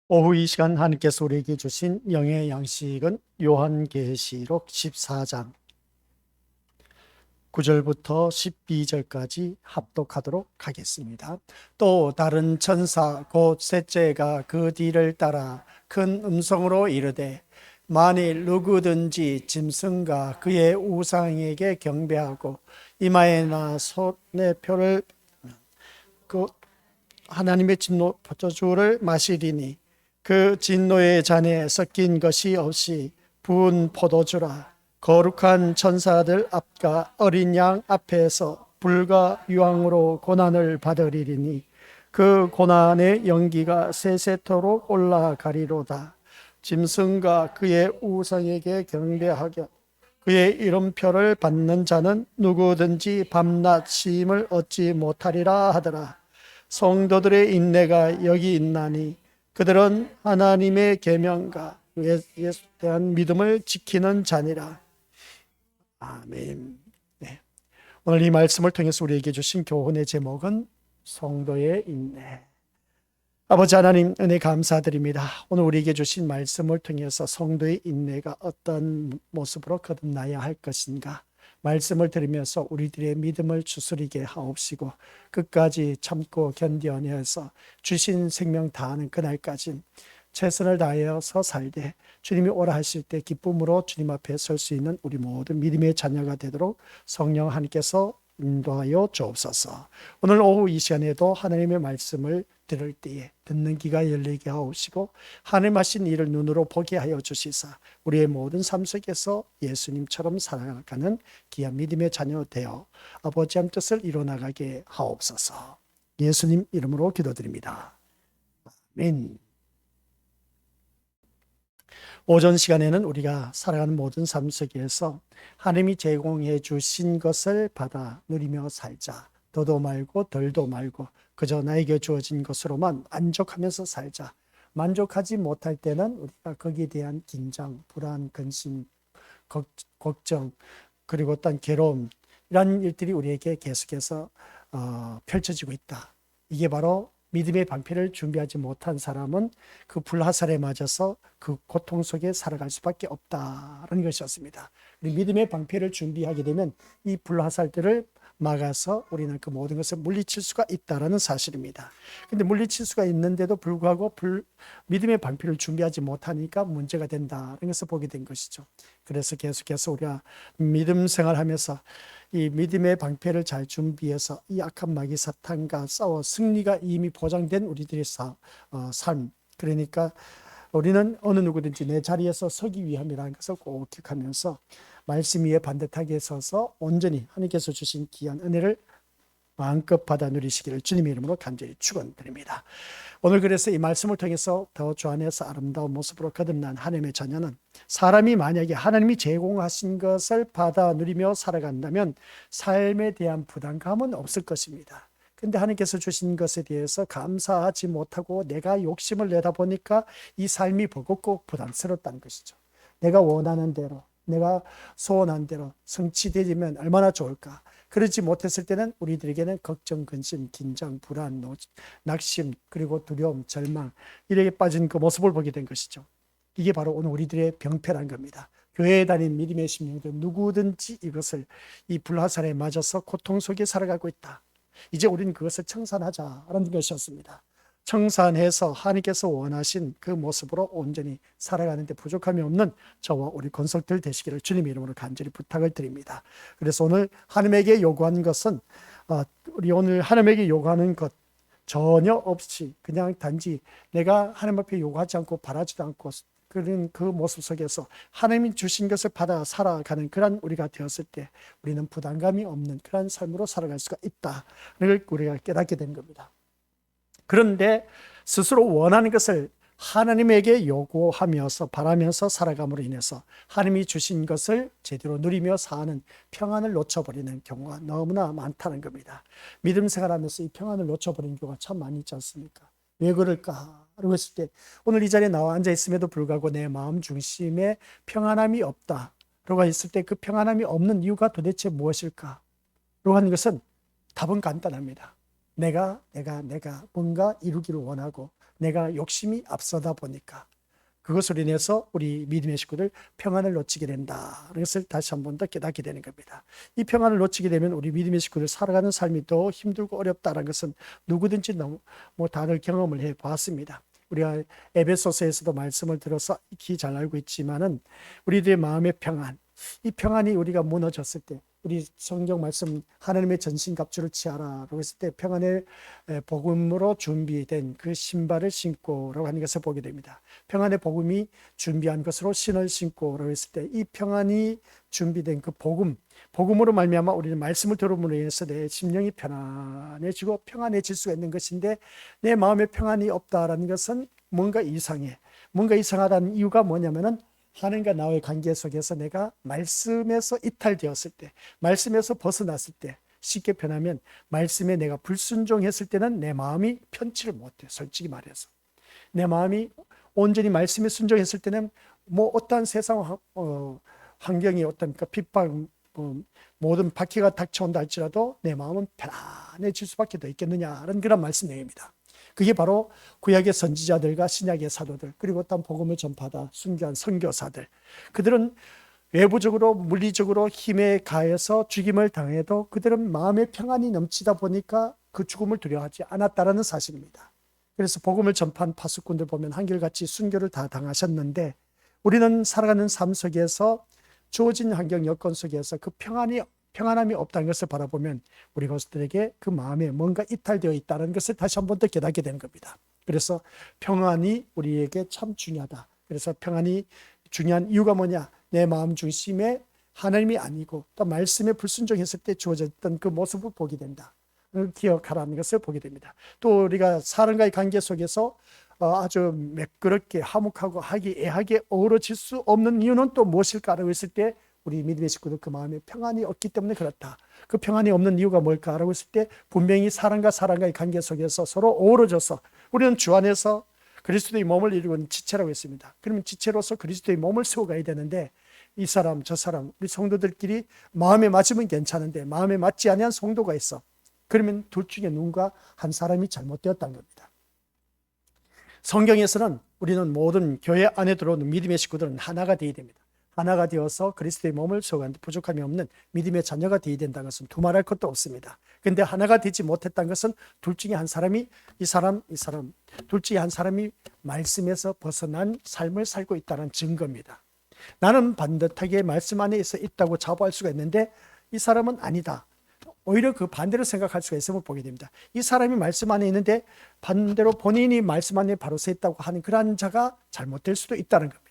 오후 이 시간 하나님께서 우리에게 주신 영의 양식은 요한계시록 14장 9절부터 12절까지 합독하도록 하겠습니다. 또 다른 천사 곧 셋째가 그 뒤를 따라 큰 음성으로 이르되 만일 누구든지 짐승과 그의 우상에게 경배하고 이마에나 손에 표를 그 하나님의 진노 포도주를 마시리니 그 진노의 잔에 섞인 것이 없이 부은 포도주라. 거룩한 천사들 앞과 어린 양 앞에서 불과 유황으로 고난을 받으리니 그 고난의 연기가 세세토록 올라가리로다. 짐승과 그의 우상에게 경배하며 그의 이름표를 받는 자는 누구든지 밤낮 쉼을 얻지 못하리라 하더라. 성도들의 인내가 여기 있나니 그들은 하나님의 계명과 그의 예수에 대한 믿음을 지키는 자니라. 아멘. 네. 오늘 이 말씀을 통해서 우리에게 주신 교훈의 제목은 성도의 인내. 아버지 하나님 은혜 감사드립니다. 오늘 우리에게 주신 말씀을 통해서 성도의 인내가 어떤 모습으로 거듭나야 할 것인가, 말씀을 들으면서 우리들의 믿음을 추스리게 하옵시고 끝까지 참고 견뎌내서 주신 생명 다하는 그날까지 최선을 다하여서 살되 주님이 오라 하실 때 기쁨으로 주님 앞에 설 수 있는 우리 모든 믿음의 자녀가 되도록 성령 하나님께서 인도하여 주옵소서. 오늘 오후 이 시간에도 하나님의 말씀을 들을 때에 듣는 귀가 열리게 하옵시고 하나님 하신 일을 눈으로 보게 하여 주시사 우리의 모든 삶 속에서 예수님처럼 살아가는 귀한 믿음의 자녀 되어 아버지의 뜻을 이뤄나가게 하옵소서. 예수님 이름으로 기도드립니다. 아멘. 오전 시간에는 우리가 살아가는 모든 삶 속에서 하나님이 제공해 주신 것을 받아 누리며 살자. 더도 말고 덜도 말고 그저 나에게 주어진 것으로만 만족하면서 살자. 만족하지 못할 때는 우리가 거기에 대한 긴장, 불안, 근심, 걱정, 그리고 어떤 괴로움, 이런 일들이 우리에게 계속해서 펼쳐지고 있다. 이게 바로 믿음의 방패를 준비하지 못한 사람은 그 불화살에 맞아서 그 고통 속에 살아갈 수밖에 없다는 것이었습니다. 믿음의 방패를 준비하게 되면 이 불화살들을 막아서 우리는 그 모든 것을 물리칠 수가 있다는 사실입니다. 근데 물리칠 수가 있는데도 불구하고 믿음의 방패를 준비하지 못하니까 문제가 된다는 것을 보게 된 것이죠. 그래서 계속해서 우리가 믿음 생활하면서 이 믿음의 방패를 잘 준비해서 이 악한 마귀 사탄과 싸워 승리가 이미 보장된 우리들의 삶. 그러니까 우리는 어느 누구든지 내 자리에서 서기 위함이라는 것을 꼭 기억하면서 말씀 위에 반듯하게 서서 온전히 하나님께서 주신 귀한 은혜를 마음껏 받아 누리시기를 주님의 이름으로 간절히 축원드립니다. 오늘 그래서 이 말씀을 통해서 더 주 안에서 아름다운 모습으로 거듭난 하나님의 자녀는 사람이 만약에 하나님이 제공하신 것을 받아 누리며 살아간다면 삶에 대한 부담감은 없을 것입니다. 근데 하나님께서 주신 것에 대해서 감사하지 못하고 내가 욕심을 내다 보니까 이 삶이 버겁고 부담스럽다는 것이죠. 내가 원하는 대로, 내가 소원한 대로 성취되면 얼마나 좋을까. 그러지 못했을 때는 우리들에게는 걱정, 근심, 긴장, 불안, 낙심, 그리고 두려움, 절망, 이렇게 빠진 그 모습을 보게 된 것이죠. 이게 바로 오늘 우리들의 병폐란 겁니다. 교회에 다닌 믿음의 심령들 누구든지 이것을 이 불화살에 맞아서 고통 속에 살아가고 있다. 이제 우리는 그것을 청산하자라는 것이었습니다. 청산해서 하나님께서 원하신 그 모습으로 온전히 살아가는 데 부족함이 없는 저와 우리 건설들 되시기를 주님의 이름으로 간절히 부탁을 드립니다. 그래서 오늘 하나님에게 요구하는 것은 우리 오늘 하나님에게 요구하는 것 전혀 없이 그냥 단지 내가 하나님 앞에 요구하지 않고 바라지도 않고 그런 그 모습 속에서 하나님이 주신 것을 받아 살아가는 그런 우리가 되었을 때 우리는 부담감이 없는 그런 삶으로 살아갈 수가 있다를 우리가 깨닫게 된 겁니다. 그런데 스스로 원하는 것을 하나님에게 요구하면서 바라면서 살아감으로 인해서 하나님이 주신 것을 제대로 누리며 사는 평안을 놓쳐버리는 경우가 너무나 많다는 겁니다. 믿음 생활하면서 이 평안을 놓쳐버리는 경우가 참 많이 있지 않습니까? 왜 그럴까? 라고 했을 때 오늘 이 자리에 나와 앉아 있음에도 불구하고 내 마음 중심에 평안함이 없다 라고 했을 때 그 평안함이 없는 이유가 도대체 무엇일까? 라고 하는 것은 답은 간단합니다. 내가 뭔가 이루기를 원하고 내가 욕심이 앞서다 보니까 그것으로 인해서 우리 믿음의 식구들 평안을 놓치게 된다. 그것을 다시 한 번 더 깨닫게 되는 겁니다. 이 평안을 놓치게 되면 우리 믿음의 식구들 살아가는 삶이 더 힘들고 어렵다는 것은 누구든지 너무 다들 경험을 해 보았습니다. 우리가 에베소서에서도 말씀을 들어서 익히 잘 알고 있지만은 우리들의 마음의 평안, 이 평안이 우리가 무너졌을 때 우리 성경 말씀 하나님의 전신갑주를 취하라라고 했을 때 평안의 복음으로 준비된 그 신발을 신고라고 하는 것을 보게 됩니다. 평안의 복음이 준비한 것으로 신을 신고라고 했을 때 이 평안이 준비된 그 복음으로 말미암아 우리는 말씀을 들음으로 인해서 내 심령이 편안해지고 평안해질 수가 있는 것인데 내 마음에 평안이 없다라는 것은 뭔가 이상해. 뭔가 이상하다는 이유가 뭐냐면은 하나님과 나의 관계 속에서 내가 말씀에서 이탈되었을 때, 말씀에서 벗어났을 때, 쉽게 표현하면 말씀에 내가 불순종했을 때는 내 마음이 편치를 못해. 솔직히 말해서 내 마음이 온전히 말씀에 순종했을 때는 어떠한 세상 환경이 어떤 핍박 모든 박해가 닥쳐온다 할지라도 내 마음은 편안해질 수밖에 더 있겠느냐라는 그런 말씀 내용입니다. 그게 바로 구약의 선지자들과 신약의 사도들, 그리고 어떤 복음을 전파하다 순교한 선교사들, 그들은 외부적으로 물리적으로 힘에 가해서 죽임을 당해도 그들은 마음의 평안이 넘치다 보니까 그 죽음을 두려워하지 않았다라는 사실입니다. 그래서 복음을 전파한 파수꾼들 보면 한결같이 순교를 다 당하셨는데 우리는 살아가는 삶 속에서 주어진 환경 여건 속에서 그 평안함이 없다는 것을 바라보면 우리 것들에게 그 마음에 뭔가 이탈되어 있다는 것을 다시 한 번 더 깨닫게 되는 겁니다. 그래서 평안이 우리에게 참 중요하다. 그래서 평안이 중요한 이유가 뭐냐? 내 마음 중심에 하나님이 아니고 또 말씀에 불순종했을 때 주어졌던 그 모습을 보게 된다. 기억하라는 것을 보게 됩니다. 또 우리가 사람과의 관계 속에서 아주 매끄럽게 화목하고 화기애애하게 어우러질 수 없는 이유는 또 무엇일까라고 했을 때 우리 믿음의 식구들 그 마음에 평안이 없기 때문에 그렇다. 그 평안이 없는 이유가 뭘까라고 했을 때 분명히 사람과의 관계 속에서 서로 어우러져서 우리는 주 안에서 그리스도의 몸을 이루는 지체라고 했습니다. 그러면 지체로서 그리스도의 몸을 세워가야 되는데 이 사람 저 사람 우리 성도들끼리 마음에 맞으면 괜찮은데 마음에 맞지 아니한 성도가 있어. 그러면 둘 중에 누군가 한 사람이 잘못되었다는 겁니다. 성경에서는 우리는 모든 교회 안에 들어오는 믿음의 식구들은 하나가 되어야 됩니다. 하나가 되어서 그리스도의 몸을 세워가는데 부족함이 없는 믿음의 자녀가 되어야 된다는 것은 두말할 것도 없습니다. 그런데 하나가 되지 못했다는 것은 둘 중에 한 사람이 이 사람 둘 중에 한 사람이 말씀에서 벗어난 삶을 살고 있다는 증거입니다. 나는 반듯하게 말씀 안에 있다고 자부할 수가 있는데 이 사람은 아니다. 오히려 그 반대로 생각할 수가 있음을 보게 됩니다. 이 사람이 말씀 안에 있는데 반대로 본인이 말씀 안에 바로 서 있다고 하는 그러한 자가 잘못될 수도 있다는 겁니다.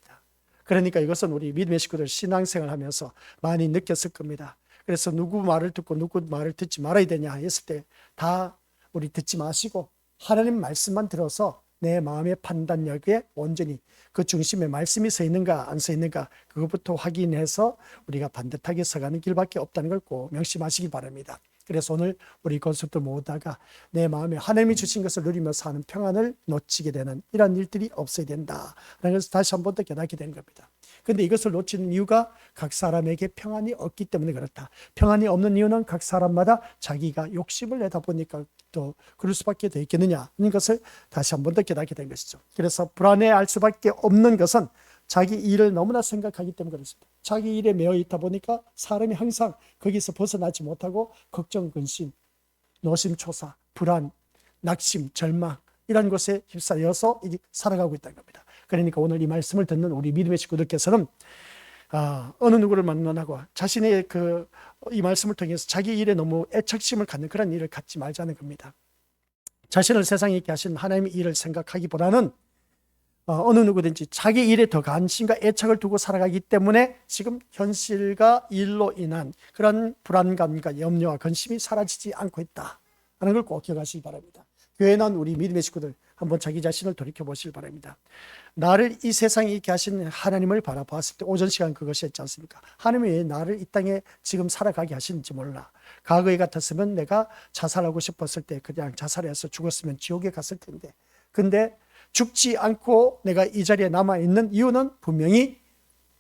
그러니까 이것은 우리 믿음의 식구들 신앙생활 하면서 많이 느꼈을 겁니다. 그래서 누구 말을 듣고 누구 말을 듣지 말아야 되냐 했을 때 다 우리 듣지 마시고 하나님 말씀만 들어서 내 마음의 판단력에 온전히 그 중심에 말씀이 서 있는가 안 서 있는가 그것부터 확인해서 우리가 반듯하게 서가는 길밖에 없다는 걸 꼭 명심하시기 바랍니다. 그래서 오늘 우리 건수들 모두가 내 마음에 하나님이 주신 것을 누리며 사는 평안을 놓치게 되는 이런 일들이 없어야 된다라는 것을 다시 한 번 더 깨닫게 되는 겁니다. 그런데 이것을 놓치는 이유가 각 사람에게 평안이 없기 때문에 그렇다. 평안이 없는 이유는 각 사람마다 자기가 욕심을 내다 보니까 또 그럴 수밖에 더 있겠느냐 하는 것을 다시 한 번 더 깨닫게 된 것이죠. 그래서 불안해할 수밖에 없는 것은 자기 일을 너무나 생각하기 때문에 그렇습니다. 자기 일에 매여 있다 보니까 사람이 항상 거기서 벗어나지 못하고 걱정, 근심, 노심초사, 불안, 낙심, 절망 이런 것에 휩싸여서 살아가고 있다는 겁니다. 그러니까 오늘 이 말씀을 듣는 우리 믿음의 식구들께서는 어느 누구를 만나고 자신의 이 말씀을 통해서 자기 일에 너무 애착심을 갖는 그런 일을 갖지 말자는 겁니다. 자신을 세상에 있게 하신 하나님의 일을 생각하기보다는 어느 누구든지 자기 일에 더 관심과 애착을 두고 살아가기 때문에 지금 현실과 일로 인한 그런 불안감과 염려와 근심이 사라지지 않고 있다는 걸 꼭 기억하시기 바랍니다. 교회에 나온 우리 믿음의 식구들 한번 자기 자신을 돌이켜보시기 바랍니다. 나를 이 세상에 있게 하신 하나님을 바라보았을 때 오전 시간 그것이 있지 않습니까? 하나님이 왜 나를 이 땅에 지금 살아가게 하시는지 몰라. 과거에 같았으면 내가 자살하고 싶었을 때 그냥 자살해서 죽었으면 지옥에 갔을 텐데 근데 죽지 않고 내가 이 자리에 남아있는 이유는 분명히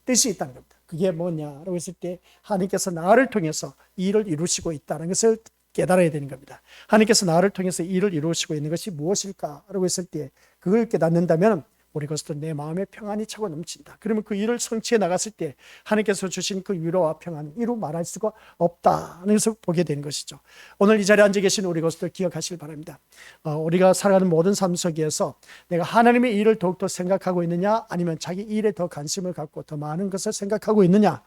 뜻이 있다는 겁니다. 그게 뭐냐라고 했을 때 하나님께서 나를 통해서 이 일을 이루시고 있다는 것을 깨달아야 되는 겁니다. 하나님께서 나를 통해서 이 일을 이루시고 있는 것이 무엇일까라고 했을 때 그걸 깨닫는다면 우리 것도 내 마음에 평안이 차고 넘친다. 그러면 그 일을 성취해 나갔을 때 하나님께서 주신 그 위로와 평안, 이루 말할 수가 없다는 것을 보게 되는 것이죠. 오늘 이 자리에 앉아 계신 우리 것들 기억하시길 바랍니다. 우리가 살아가는 모든 삶 속에서 내가 하나님의 일을 더욱더 생각하고 있느냐, 아니면 자기 일에 더 관심을 갖고 더 많은 것을 생각하고 있느냐,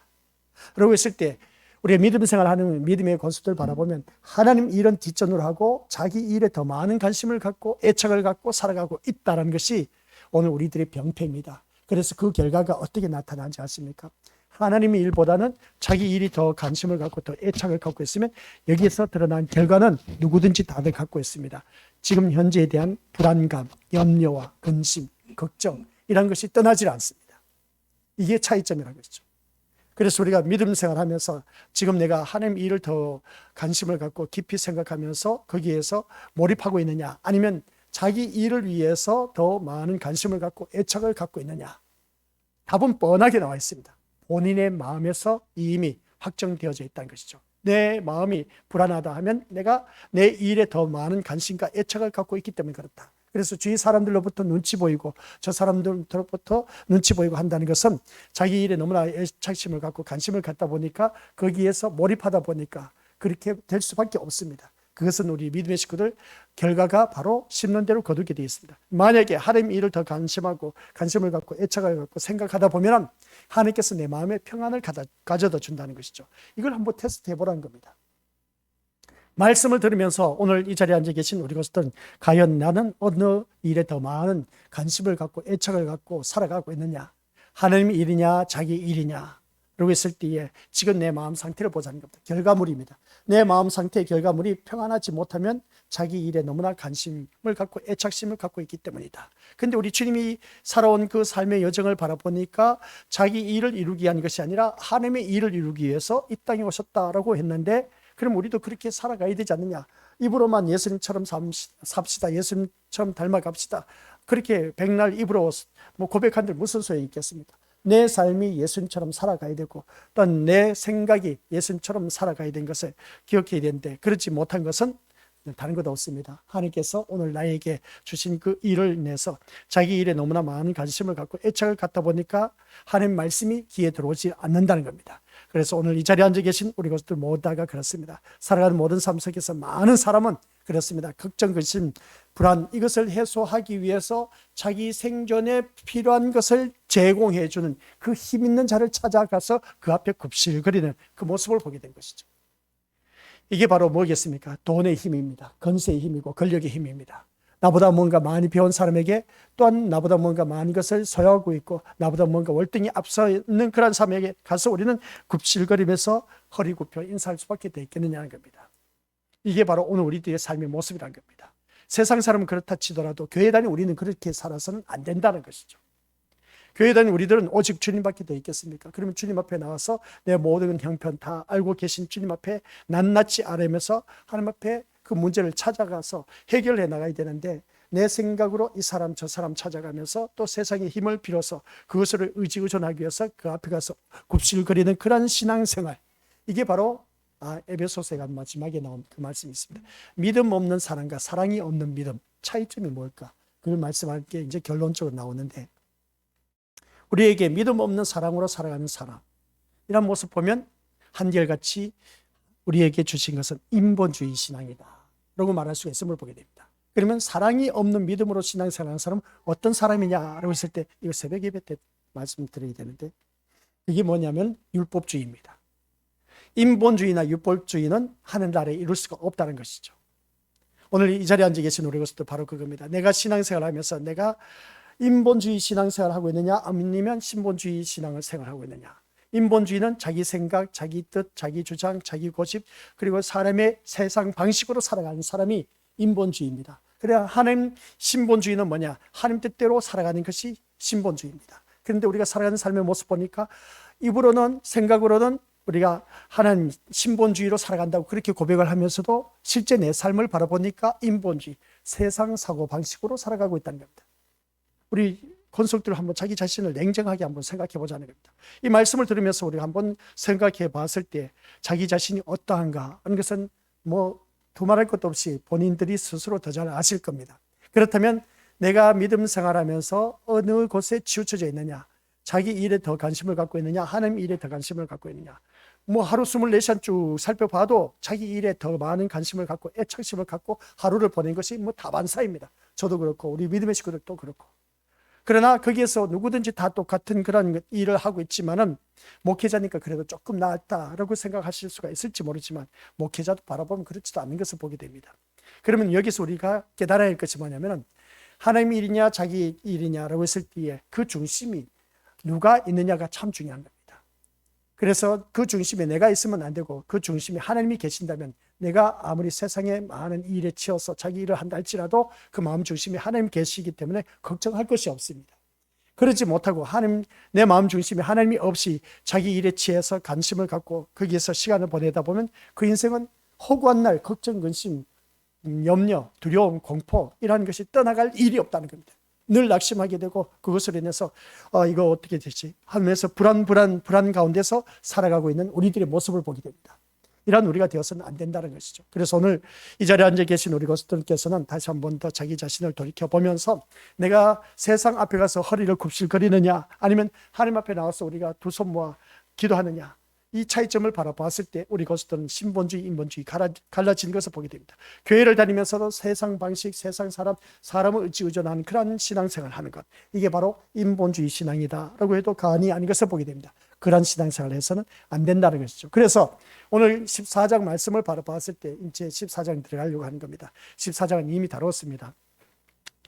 그러고 있을 때 우리가 믿음 생활하는 믿음의 권수들 바라보면 하나님 일은 뒷전으로 하고 자기 일에 더 많은 관심을 갖고 애착을 갖고 살아가고 있다는 것이 오늘 우리들의 병폐입니다. 그래서 그 결과가 어떻게 나타나는지 아십니까? 하나님의 일보다는 자기 일이 더 관심을 갖고 더 애착을 갖고 있으면 여기에서 드러난 결과는 누구든지 다들 갖고 있습니다. 지금 현재에 대한 불안감, 염려와 근심, 걱정, 이런 것이 떠나질 않습니다. 이게 차이점이라는 것이죠. 그래서 우리가 믿음 생활하면서 지금 내가 하나님 일을 더 관심을 갖고 깊이 생각하면서 거기에서 몰입하고 있느냐, 아니면 자기 일을 위해서 더 많은 관심을 갖고 애착을 갖고 있느냐, 답은 뻔하게 나와 있습니다. 본인의 마음에서 이미 확정되어져 있다는 것이죠. 내 마음이 불안하다 하면 내가 내 일에 더 많은 관심과 애착을 갖고 있기 때문에 그렇다. 그래서 주위 사람들로부터 눈치 보이고 저 사람들로부터 눈치 보이고 한다는 것은 자기 일에 너무나 애착심을 갖고 관심을 갖다 보니까 거기에서 몰입하다 보니까 그렇게 될 수밖에 없습니다. 그것은 우리 믿음의 식구들 결과가 바로 심는 대로 거두게 되어 있습니다. 만약에 하나님 일을 더 관심을 갖고 애착을 갖고 생각하다 보면 하나님께서 내 마음에 평안을 가져다 준다는 것이죠. 이걸 한번 테스트 해보라는 겁니다. 말씀을 들으면서 오늘 이 자리에 앉아 계신 우리 것들은 과연 나는 어느 일에 더 많은 관심을 갖고 애착을 갖고 살아가고 있느냐, 하나님의 일이냐 자기 일이냐, 그러고 있을 때에 지금 내 마음 상태를 보자는 겁니다. 결과물입니다. 내 마음 상태의 결과물이 평안하지 못하면 자기 일에 너무나 관심을 갖고 애착심을 갖고 있기 때문이다. 근데 우리 주님이 살아온 그 삶의 여정을 바라보니까 자기 일을 이루기 위한 것이 아니라 하나님의 일을 이루기 위해서 이 땅에 오셨다라고 했는데, 그럼 우리도 그렇게 살아가야 되지 않느냐. 입으로만 예수님처럼 삽시다, 예수님처럼 닮아갑시다, 그렇게 백날 입으로 고백한들 무슨 소용이 있겠습니까? 내 삶이 예수님처럼 살아가야 되고 또한 내 생각이 예수님처럼 살아가야 되는 것을 기억해야 되는데, 그렇지 못한 것은 다른 것 없습니다. 하나님께서 오늘 나에게 주신 그 일을 인해서 자기 일에 너무나 많은 관심을 갖고 애착을 갖다 보니까 하나님 말씀이 귀에 들어오지 않는다는 겁니다. 그래서 오늘 이 자리에 앉아 계신 우리 것들 모두 다가 그렇습니다. 살아가는 모든 삶 속에서 많은 사람은 그렇습니다. 걱정, 근심, 불안, 이것을 해소하기 위해서 자기 생존에 필요한 것을 제공해 주는 그 힘 있는 자를 찾아가서 그 앞에 굽실거리는 그 모습을 보게 된 것이죠. 이게 바로 뭐겠습니까? 돈의 힘입니다. 권세의 힘이고 권력의 힘입니다. 나보다 뭔가 많이 배운 사람에게, 또한 나보다 뭔가 많은 것을 소유하고 있고 나보다 뭔가 월등히 앞서 있는 그런 사람에게 가서 우리는 굽실거리면서 허리 굽혀 인사할 수밖에 더 있겠느냐는 겁니다. 이게 바로 오늘 우리들의 삶의 모습이라는 겁니다. 세상 사람은 그렇다 치더라도 교회 다니는 우리는 그렇게 살아서는 안 된다는 것이죠. 교회 다니는 우리들은 오직 주님밖에 더 있겠습니까? 그러면 주님 앞에 나와서 내 모든 형편 다 알고 계신 주님 앞에 낱낱이 아뢰면서 하나님 앞에 그 문제를 찾아가서 해결해 나가야 되는데, 내 생각으로 이 사람 저 사람 찾아가면서 또 세상의 힘을 빌어서 그것을 의지의존하기 위해서 그 앞에 가서 굽실거리는 그런 신앙생활, 이게 바로 에베소서가 마지막에 나온 그 말씀이 있습니다. 믿음 없는 사랑과 사랑이 없는 믿음, 차이점이 뭘까? 그걸 말씀할 게 이제 결론적으로 나오는데, 우리에게 믿음 없는 사랑으로 살아가는 사람, 이런 모습 보면 한결같이 우리에게 주신 것은 인본주의 신앙이다 라고 말할 수가 있음을 보게 됩니다. 그러면 사랑이 없는 믿음으로 신앙생활하는 사람은 어떤 사람이냐라고 했을 때, 이거 새벽 예배 때 말씀드려야 되는데, 이게 뭐냐면 율법주의입니다. 인본주의나 율법주의는 하늘나라에 이룰 수가 없다는 것이죠. 오늘 이 자리에 앉아 계신 우리 것도 바로 그겁니다. 내가 신앙생활을 하면서 내가 인본주의 신앙생활을 하고 있느냐, 아니면 신본주의 신앙을 생활하고 있느냐. 인본주의는 자기 생각, 자기 뜻, 자기 주장, 자기 고집, 그리고 사람의 세상 방식으로 살아가는 사람이 인본주의입니다. 그래야 하나님 신본주의는 뭐냐? 하나님 뜻대로 살아가는 것이 신본주의입니다. 그런데 우리가 살아가는 삶의 모습 보니까 입으로는, 생각으로는 우리가 하나님 신본주의로 살아간다고 그렇게 고백을 하면서도 실제 내 삶을 바라보니까 인본주의, 세상 사고 방식으로 살아가고 있다는 겁니다. 우리 권속들 한번 자기 자신을 냉정하게 한번 생각해 보자는 겁니다. 이 말씀을 들으면서 우리가 한번 생각해 봤을 때 자기 자신이 어떠한가 하는 것은 두말할 것도 없이 본인들이 스스로 더 잘 아실 겁니다. 그렇다면 내가 믿음 생활하면서 어느 곳에 치우쳐져 있느냐, 자기 일에 더 관심을 갖고 있느냐, 하나님 일에 더 관심을 갖고 있느냐. 뭐 하루 24시간 쭉 살펴봐도 자기 일에 더 많은 관심을 갖고 애착심을 갖고 하루를 보낸 것이 뭐 다반사입니다. 저도 그렇고 우리 믿음의 식구들도 그렇고. 그러나 거기에서 누구든지 다 똑같은 그런 일을 하고 있지만은, 목회자니까 그래도 조금 나았다라고 생각하실 수가 있을지 모르지만, 목회자도 바라보면 그렇지도 않은 것을 보게 됩니다. 그러면 여기서 우리가 깨달아야 할 것이 뭐냐면은, 하나님 일이냐 자기 일이냐라고 했을 때에 그 중심이 누가 있느냐가 참 중요한 겁니다. 그래서 그 중심에 내가 있으면 안 되고, 그 중심에 하나님이 계신다면 내가 아무리 세상에 많은 일에 치여서 자기 일을 한다 할지라도 그 마음 중심에 하나님 계시기 때문에 걱정할 것이 없습니다. 그러지 못하고 내 마음 중심에 하나님이 없이 자기 일에 치여서 관심을 갖고 거기에서 시간을 보내다 보면 그 인생은 허구한 날 걱정, 근심, 염려, 두려움, 공포, 이라는 것이 떠나갈 일이 없다는 겁니다. 늘 낙심하게 되고 그것으로 인해서 이거 어떻게 되지 하면서 불안 가운데서 살아가고 있는 우리들의 모습을 보게 됩니다. 이런 우리가 되어서는 안 된다는 것이죠. 그래서 오늘 이 자리에 앉아 계신 우리 고수들께서는 다시 한 번 더 자기 자신을 돌이켜보면서, 내가 세상 앞에 가서 허리를 굽실거리느냐, 아니면 하나님 앞에 나와서 우리가 두 손 모아 기도하느냐, 이 차이점을 바라봤을 때 우리 고수들은 신본주의, 인본주의 갈라진 것을 보게 됩니다. 교회를 다니면서도 세상 방식, 세상 사람을 의지의존하는 그런 신앙생활을 하는 것, 이게 바로 인본주의 신앙이다라고 해도 과언이 아닌 것을 보게 됩니다. 그런 신앙생활을 해서는 안 된다는 것이죠. 그래서 오늘 14장 말씀을 바라봤을 때 이제 14장 들어가려고 하는 겁니다. 14장은 이미 다뤘습니다.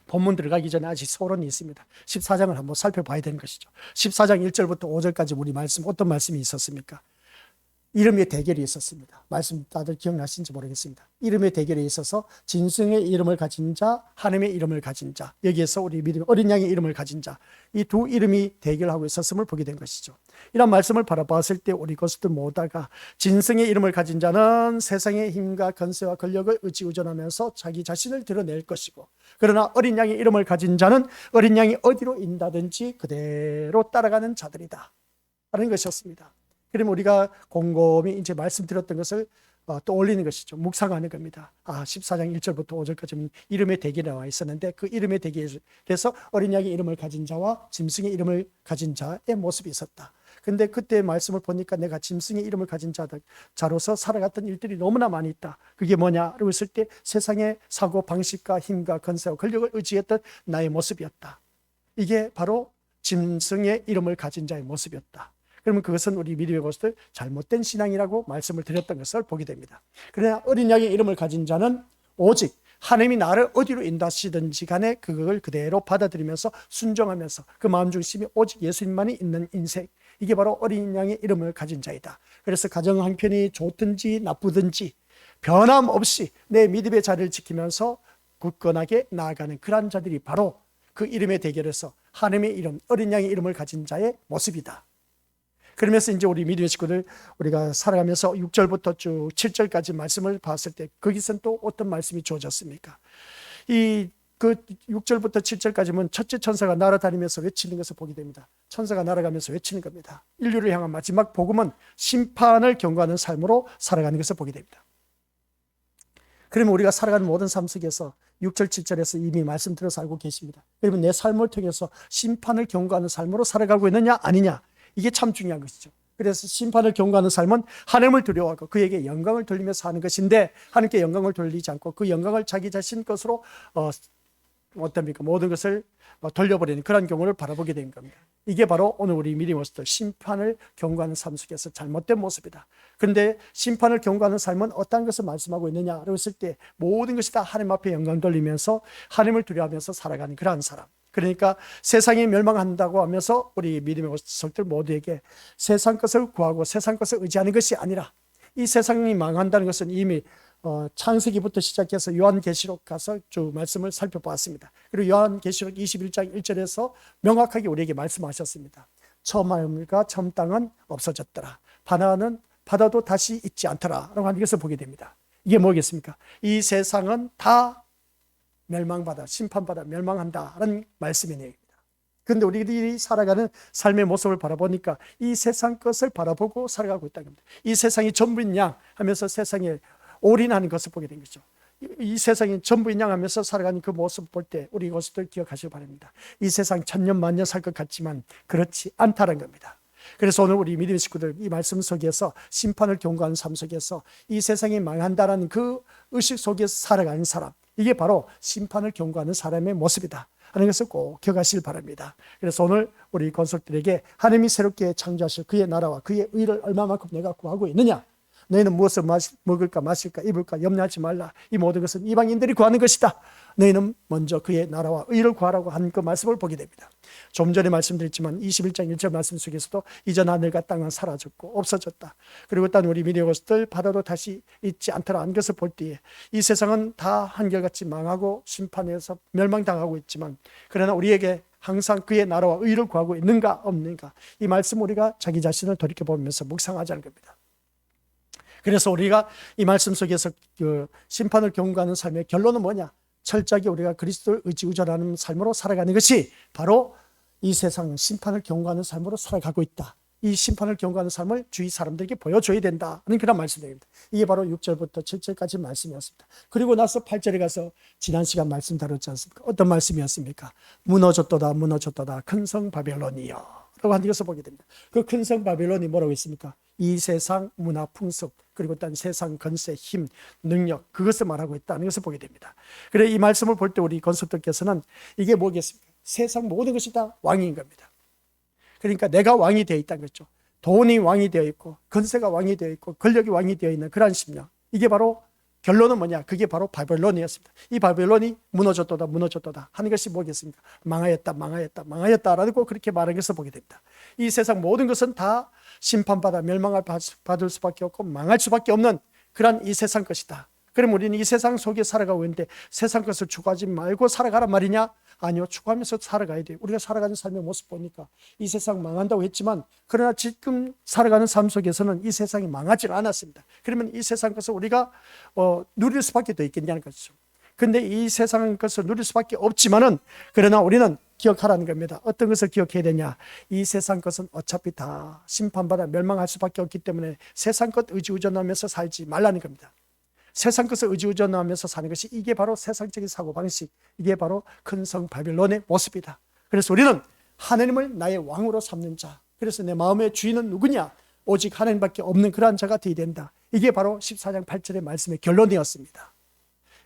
본문 들어가기 전에 아직 소론이 있습니다. 14장을 한번 살펴봐야 되는 것이죠. 14장 1절부터 5절까지 우리 말씀, 어떤 말씀이 있었습니까? 이름의 대결이 있었습니다. 말씀 다들 기억나시는지 모르겠습니다. 이름의 대결에 있어서 진승의 이름을 가진 자, 하나님의 이름을 가진 자, 여기에서 우리 믿음 어린 양의 이름을 가진 자, 이 두 이름이 대결하고 있었음을 보게 된 것이죠. 이런 말씀을 바라봤을 때 우리 것들 모두가, 진승의 이름을 가진 자는 세상의 힘과 권세와 권력을 의지의존하면서 자기 자신을 드러낼 것이고, 그러나 어린 양의 이름을 가진 자는 어린 양이 어디로 인다든지 그대로 따라가는 자들이다 하는 것이었습니다. 그러면 우리가 곰곰이 이제 말씀드렸던 것을 떠올리는 것이죠. 묵상하는 겁니다. 14장 1절부터 5절까지는 이름의 대결이 나와 있었는데, 그 이름의 대결에서 어린 양의 이름을 가진 자와 짐승의 이름을 가진 자의 모습이 있었다. 근데 그때 말씀을 보니까 내가 짐승의 이름을 가진 자로서 살아갔던 일들이 너무나 많이 있다. 그게 뭐냐라고 했을 때, 세상의 사고 방식과 힘과 권세와 권력을 의지했던 나의 모습이었다. 이게 바로 짐승의 이름을 가진 자의 모습이었다. 그러면 그것은 우리 믿음의 것들 잘못된 신앙이라고 말씀을 드렸던 것을 보게 됩니다. 그러나 어린 양의 이름을 가진 자는 오직 하나님이 나를 어디로 인도하시든지 간에 그걸 그대로 받아들이면서 순종하면서 그 마음 중심이 오직 예수님만이 있는 인생, 이게 바로 어린 양의 이름을 가진 자이다. 그래서 가정 형편이 좋든지 나쁘든지 변함없이 내 믿음의 자리를 지키면서 굳건하게 나아가는 그러한 자들이 바로 그 이름의 대결에서 하나님의 이름, 어린 양의 이름을 가진 자의 모습이다. 그러면서 이제 우리 믿음의 식구들, 우리가 살아가면서 6절부터 쭉 7절까지 말씀을 봤을 때 거기서는 또 어떤 말씀이 주어졌습니까? 그 6절부터 7절까지는 첫째 천사가 날아다니면서 외치는 것을 보게 됩니다. 천사가 날아가면서 외치는 겁니다. 인류를 향한 마지막 복음은 심판을 경고하는 삶으로 살아가는 것을 보게 됩니다. 그러면 우리가 살아가는 모든 삶 속에서 6절, 7절에서 이미 말씀드려서 알고 계십니다. 그러면 내 삶을 통해서 심판을 경고하는 삶으로 살아가고 있느냐 아니냐, 이게 참 중요한 것이죠. 그래서 심판을 경고하는 삶은 하나님을 두려워하고 그에게 영광을 돌리면서 하는 것인데, 하나님께 영광을 돌리지 않고 그 영광을 자기 자신 것으로 어떻습니까? 모든 것을 돌려버리는 그런 경우를 바라보게 된 겁니다. 이게 바로 오늘 우리 믿음의 모습들, 심판을 경고하는 삶 속에서 잘못된 모습이다. 그런데 심판을 경고하는 삶은 어떤 것을 말씀하고 있느냐라고 했을 때, 모든 것이 다 하나님 앞에 영광 돌리면서 하나님을 두려워하면서 살아가는 그러한 사람. 그러니까 세상이 멸망한다고 하면서 우리 믿음의 모습들 모두에게 세상 것을 구하고 세상 것을 의지하는 것이 아니라, 이 세상이 망한다는 것은 이미 창세기부터 시작해서 요한계시록 가서 쭉 말씀을 살펴보았습니다. 그리고 요한계시록 21장 1절에서 명확하게 우리에게 말씀하셨습니다. 처음 하늘과 처음 땅은 없어졌더라. 바다도 다시 있지 않더라 라고 하는 것을 보게 됩니다. 이게 뭐겠습니까? 이 세상은 다 멸망받아, 심판받아, 멸망한다라는 말씀의 내용입니다. 그런데 우리들이 살아가는 삶의 모습을 바라보니까 이 세상 것을 바라보고 살아가고 있다는 겁니다. 이 세상이 전부인 양 하면서 세상에 올인하는 것을 보게 된 거죠. 이 세상이 전부 인양하면서 살아가는 그 모습 볼 때 우리 이것을 기억하시기 바랍니다. 이 세상 천년 만년 살 것 같지만 그렇지 않다는 겁니다. 그래서 오늘 우리 믿음의 식구들 이 말씀 속에서 심판을 경고하는 삶 속에서 이 세상이 망한다라는 그 의식 속에서 살아가는 사람, 이게 바로 심판을 경고하는 사람의 모습이다 하는 것을 꼭 기억하시길 바랍니다. 그래서 오늘 우리 권속들에게 하나님이 새롭게 창조하실 그의 나라와 그의 의를 얼마만큼 내가 구하고 있느냐, 너희는 무엇을 먹을까 마실까 입을까 염려하지 말라, 이 모든 것은 이방인들이 구하는 것이다. 너희는 먼저 그의 나라와 의를 구하라고 하는 그 말씀을 보게 됩니다. 좀 전에 말씀드렸지만 21장 1절 말씀 속에서도 이전 하늘과 땅은 사라졌고 없어졌다. 그리고 딴 우리 믿음의 것들 바다도 다시 있지 않더라 하는 것을 볼 때에 이 세상은 다 한결같이 망하고 심판에서 멸망당하고 있지만 그러나 우리에게 항상 그의 나라와 의를 구하고 있는가 없는가, 이 말씀 우리가 자기 자신을 돌이켜보면서 묵상하자는 겁니다. 그래서 우리가 이 말씀 속에서 그 심판을 경고하는 삶의 결론은 뭐냐? 철저하게 우리가 그리스도를 의지의존하는 삶으로 살아가는 것이 바로 이 세상 심판을 경고하는 삶으로 살아가고 있다. 이 심판을 경고하는 삶을 주위 사람들에게 보여줘야 된다 하는 그런 말씀입니다. 이게 바로 6절부터 7절까지 말씀이었습니다. 그리고 나서 8절에 가서 지난 시간 말씀 다뤘지 않습니까? 어떤 말씀이었습니까? 무너졌도다 무너졌도다 큰 성 바벨론이여 라고 하는 것을 보게 됩니다. 그 큰 성 바벨론이 뭐라고 했습니까? 이 세상 문화 풍습, 그리고 또 세상 건세, 힘, 능력, 그것을 말하고 있다는 것을 보게 됩니다. 그래 이 말씀을 볼 때 우리 건석들께서는 이게 뭐겠습니까? 세상 모든 것이 다 왕인 겁니다. 그러니까 내가 왕이 되어 있다는 거죠. 돈이 왕이 되어 있고 건세가 왕이 되어 있고 권력이 왕이 되어 있는 그러한 심령, 이게 바로 결론은 뭐냐? 그게 바로 바벨론이었습니다. 이 바벨론이 무너졌도다 무너졌도다 하는 것이 뭐겠습니까? 망하였다 망하였다 망하였다라고 그렇게 말하는 것을 보게 됩니다. 이 세상 모든 것은 다 심판받아 멸망을 받을 수밖에 없고 망할 수밖에 없는 그런 이 세상 것이다. 그럼 우리는 이 세상 속에 살아가고 있는데 세상 것을 추구하지 말고 살아가란 말이냐? 아니요, 추구하면서 살아가야 돼요. 우리가 살아가는 삶의 모습 보니까 이 세상 망한다고 했지만 그러나 지금 살아가는 삶 속에서는 이 세상이 망하지 않았습니다. 그러면 이 세상 것을 우리가 누릴 수밖에 더 있겠냐는 거죠. 근데 이 세상 것을 누릴 수밖에 없지만은 그러나 우리는 기억하라는 겁니다. 어떤 것을 기억해야 되냐? 이 세상 것은 어차피 다 심판받아 멸망할 수밖에 없기 때문에 세상 것 의지의존하면서 살지 말라는 겁니다. 세상 것을 의지의존하면서 사는 것이 이게 바로 세상적인 사고방식, 이게 바로 큰 성 바빌론의 모습이다. 그래서 우리는 하나님을 나의 왕으로 삼는 자, 그래서 내 마음의 주인은 누구냐? 오직 하나님밖에 없는 그러한 자가 되어야 된다. 이게 바로 14장 8절의 말씀의 결론이었습니다.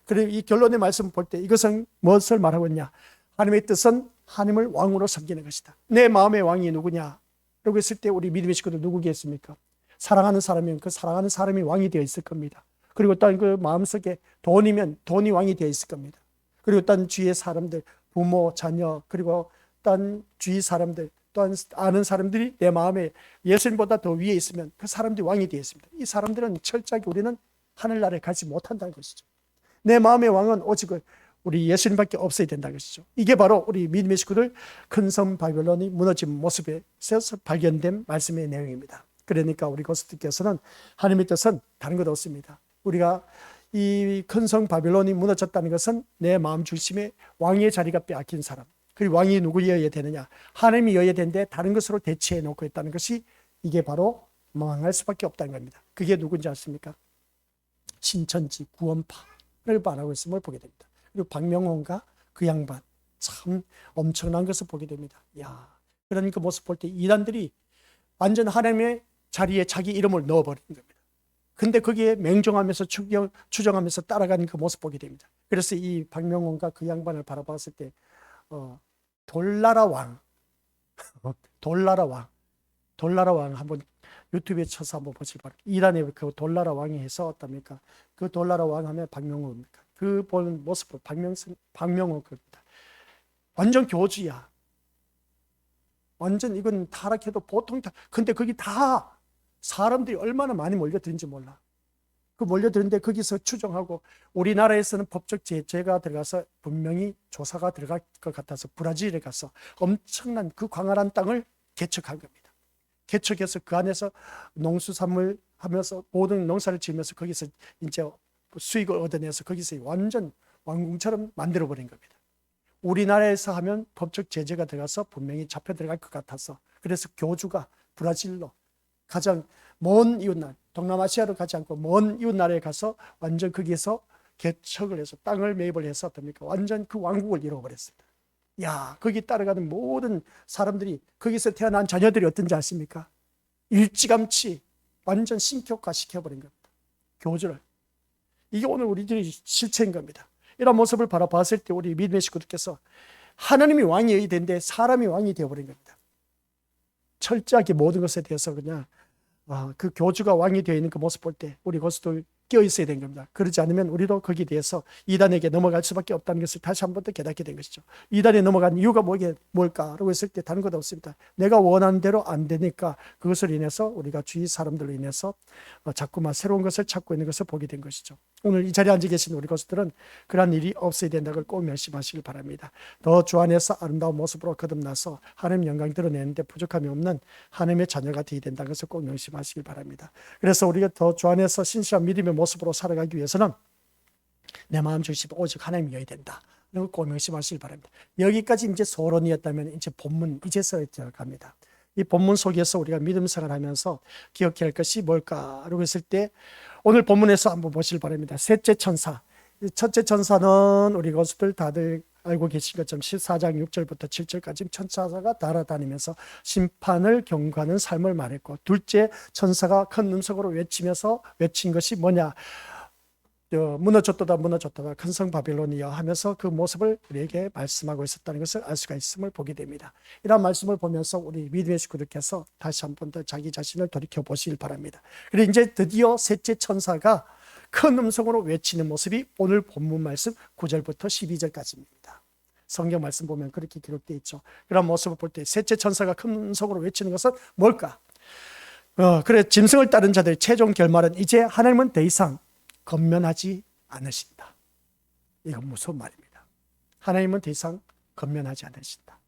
그리고 이 결론의 말씀을 볼 때 이것은 무엇을 말하고 있냐? 하나님의 뜻은 하나님을 왕으로 섬기는 것이다. 내 마음의 왕이 누구냐? 라고 했을 때 우리 믿음의 식구들 누구겠습니까? 사랑하는 사람이면 그 사랑하는 사람이 왕이 되어 있을 겁니다. 그리고 또 그 마음속에 돈이면 돈이 왕이 되어 있을 겁니다. 그리고 또 주위의 사람들, 부모, 자녀, 그리고 또 주위 사람들, 또 아는 사람들이 내 마음에 예수님보다 더 위에 있으면 그 사람들이 왕이 되어 있습니다. 이 사람들은 철저하게 우리는 하늘나라에 가지 못한다는 것이죠. 내 마음의 왕은 오직 우리 예수님밖에 없어야 된다는 것이죠. 이게 바로 우리 믿음의 식구들 큰 성 바벨론이 무너진 모습에서 발견된 말씀의 내용입니다. 그러니까 우리 고스트께서는 하나님의 뜻은 다른 것 없습니다. 우리가 이 큰 성 바벨론이 무너졌다는 것은 내 마음 중심에 왕의 자리가 빼앗긴 사람, 그리고 왕이 누구여야 되느냐? 하나님이어야 되는데 다른 것으로 대체해 놓고 있다는 것이 이게 바로 망할 수밖에 없다는 겁니다. 그게 누군지 아십니까? 신천지 구원파를 말하고 있음을 보게 됩니다. 그리고 박명호인가 그 양반, 참 엄청난 것을 보게 됩니다. 야, 그런 그 모습 볼 때 이단들이 완전 하나님의 자리에 자기 이름을 넣어버리는 겁니다. 근데 거기에 맹종하면서 추정하면서 따라가는 그 모습 보게 됩니다. 그래서 이 박명호인가 그 양반을 바라봤을 때 돌나라 왕 돌나라 왕 한번 유튜브에 쳐서 한번 보시기 바랍니다. 이란의 그 돌나라 왕이 해서 어떻습니까? 그 돌나라 왕 하면 박명호입니까? 그 보는 모습, 박명호 겁니다. 완전 교주야. 완전 이건 타락해도 보통 근데 거기 다 사람들이 얼마나 많이 몰려드는지 몰라. 그 몰려드는데 거기서 추정하고 우리나라에서는 법적 제재가 들어가서 분명히 조사가 들어갈 것 같아서 브라질에 가서 엄청난 그 광활한 땅을 개척한 겁니다. 개척해서 그 안에서 농수산물 하면서 모든 농사를 지으면서 거기서 이제 수익을 얻어내서 거기서 완전 왕궁처럼 만들어버린 겁니다. 우리나라에서 하면 법적 제재가 들어가서 분명히 잡혀 들어갈 것 같아서 그래서 교주가 브라질로 가장 먼 이웃나라, 동남아시아로 가지 않고 먼 이웃나라에 가서 완전 거기에서 개척을 해서 땅을 매입을 해서 어떻습니까? 완전 그 왕국을 이루어버렸습니다. 야, 거기 따라가는 모든 사람들이, 거기서 태어난 자녀들이 어떤지 아십니까? 일찌감치 완전 신격화 시켜버린 겁니다. 교주를. 이게 오늘 우리들이 실체인 겁니다. 이런 모습을 바라봤을 때 우리 믿음의 식구들께서 하나님이 왕이 되는데 사람이 왕이 되어버린 겁니다. 철저하게 모든 것에 대해서 그냥 그 교주가 왕이 되어 있는 그 모습 볼 때 우리 그것도 끼어 있어야 되는 겁니다. 그러지 않으면 우리도 거기에 대해서 이단에게 넘어갈 수밖에 없다는 것을 다시 한 번 더 깨닫게 된 것이죠. 이단에 넘어간 이유가 뭘까라고 했을 때 다른 것 없습니다. 내가 원하는 대로 안 되니까 그것을 인해서 우리가 주위 사람들로 인해서 자꾸만 새로운 것을 찾고 있는 것을 보게 된 것이죠. 오늘 이 자리에 앉아 계신 우리 것들은 그러한 일이 없어야 된다는 걸 꼭 명심하시길 바랍니다. 더 주 안에서 아름다운 모습으로 거듭나서 하나님 영광 드러내는데 부족함이 없는 하나님의 자녀가 되어야 된다는 것을 꼭 명심하시길 바랍니다. 그래서 우리가 더 주 안에서 신실한 믿음의 모습으로 살아가기 위해서는 내 마음 중심 오직 하나님이어야 된다. 이걸 꼭 명심하시길 바랍니다. 여기까지 이제 서론이었다면 이제 본문 이제서 들어갑니다. 이 본문 속에서 우리가 믿음 생활하면서 기억해야 할 것이 뭘까라고 했을 때 오늘 본문에서 한번 보시길 바랍니다. 셋째 천사. 첫째 천사는 우리 것들 다들 알고 계신 것처럼 14장 6절부터 7절까지 천사가 날아다니면서 심판을 경고하는 삶을 말했고, 둘째 천사가 큰 음성으로 외치면서 외친 것이 뭐냐? 무너졌도다 무너졌도다 큰 성 바빌론이여 하면서 그 모습을 우리에게 말씀하고 있었다는 것을 알 수가 있음을 보게 됩니다. 이런 말씀을 보면서 우리 믿음의 식구들께서 다시 한 번 더 자기 자신을 돌이켜 보시길 바랍니다. 그리고 이제 드디어 셋째 천사가 큰 음성으로 외치는 모습이 오늘 본문 말씀 9절부터 12절까지입니다. 성경 말씀 보면 그렇게 기록되어 있죠. 그런 모습을 볼 때 셋째 천사가 큰 음성으로 외치는 것은 뭘까? 그래 짐승을 따른 자들의 최종 결말은 이제 하나님은 더 이상 건면하지 않으신다. 이건 무서운 말입니다. 하나님은 더 이상 건면하지 않으신다.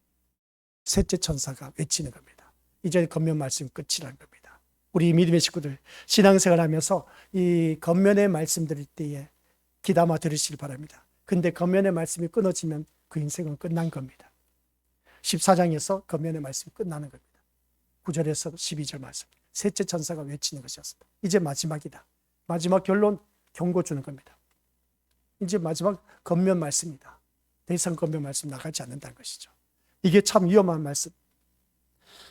셋째 천사가 외치는 겁니다. 이제 건면 말씀 끝이라는 겁니다. 우리 믿음의 식구들 신앙생활하면서 이 건면의 말씀 드릴 때에 귀담아 들으시길 바랍니다. 근데 건면의 말씀이 끊어지면 그 인생은 끝난 겁니다. 14장에서 건면의 말씀이 끝나는 겁니다. 9절에서 12절 말씀 셋째 천사가 외치는 것이었습니다. 이제 마지막이다. 마지막 결론 경고 주는 겁니다. 이제 마지막 건면 말씀이다. 더 이상 건면 말씀 나가지 않는다는 것이죠. 이게 참 위험한 말씀.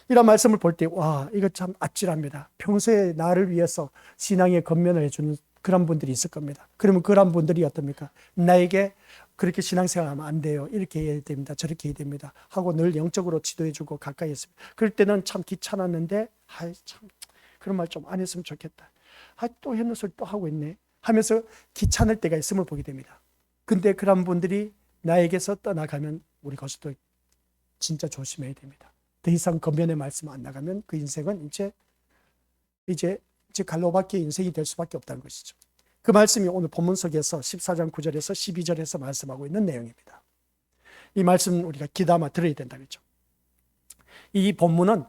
이런 말씀을 볼 때 와 이거 참 아찔합니다. 평소에 나를 위해서 신앙의 건면을 해주는 그런 분들이 있을 겁니다. 그러면 그런 분들이 어떻습니까? 나에게 그렇게 신앙생활하면 안 돼요. 이렇게 해야 됩니다. 저렇게 해야 됩니다. 하고 늘 영적으로 지도해주고 가까이 했습니다. 그럴 때는 참 귀찮았는데 참 그런 말 좀 안 했으면 좋겠다. 또 했는 소리 또 하고 있네. 하면서 귀찮을 때가 있음을 보게 됩니다. 근데 그런 분들이 나에게서 떠나가면 우리 것도 진짜 조심해야 됩니다. 더 이상 건면의 말씀 안 나가면 그 인생은 이제 갈로밖에 인생이 될 수밖에 없다는 것이죠. 그 말씀이 오늘 본문 속에서 14장 9절에서 12절에서 말씀하고 있는 내용입니다. 이 말씀 우리가 귀담아 들어야 된다겠죠. 이 본문은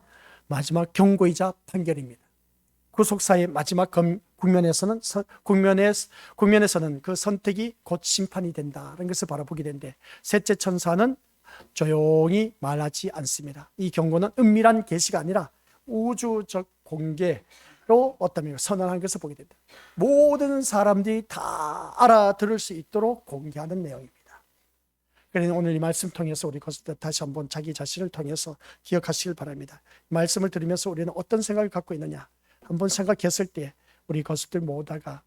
마지막 경고이자 판결입니다. 구속사의 마지막 국면에서는 그 선택이 곧 심판이 된다는 것을 바라보게 되는데 셋째 천사는 조용히 말하지 않습니다. 이 경고는 은밀한 계시가 아니라 우주적 공개로 어떤 선언한 것을 보게 됩니다. 모든 사람들이 다 알아들을 수 있도록 공개하는 내용입니다. 그래서 오늘 이 말씀 통해서 우리 다시 한번 자기 자신을 통해서 기억하시길 바랍니다. 말씀을 들으면서 우리는 어떤 생각을 갖고 있느냐 한번 생각했을 때 우리 것들 모두가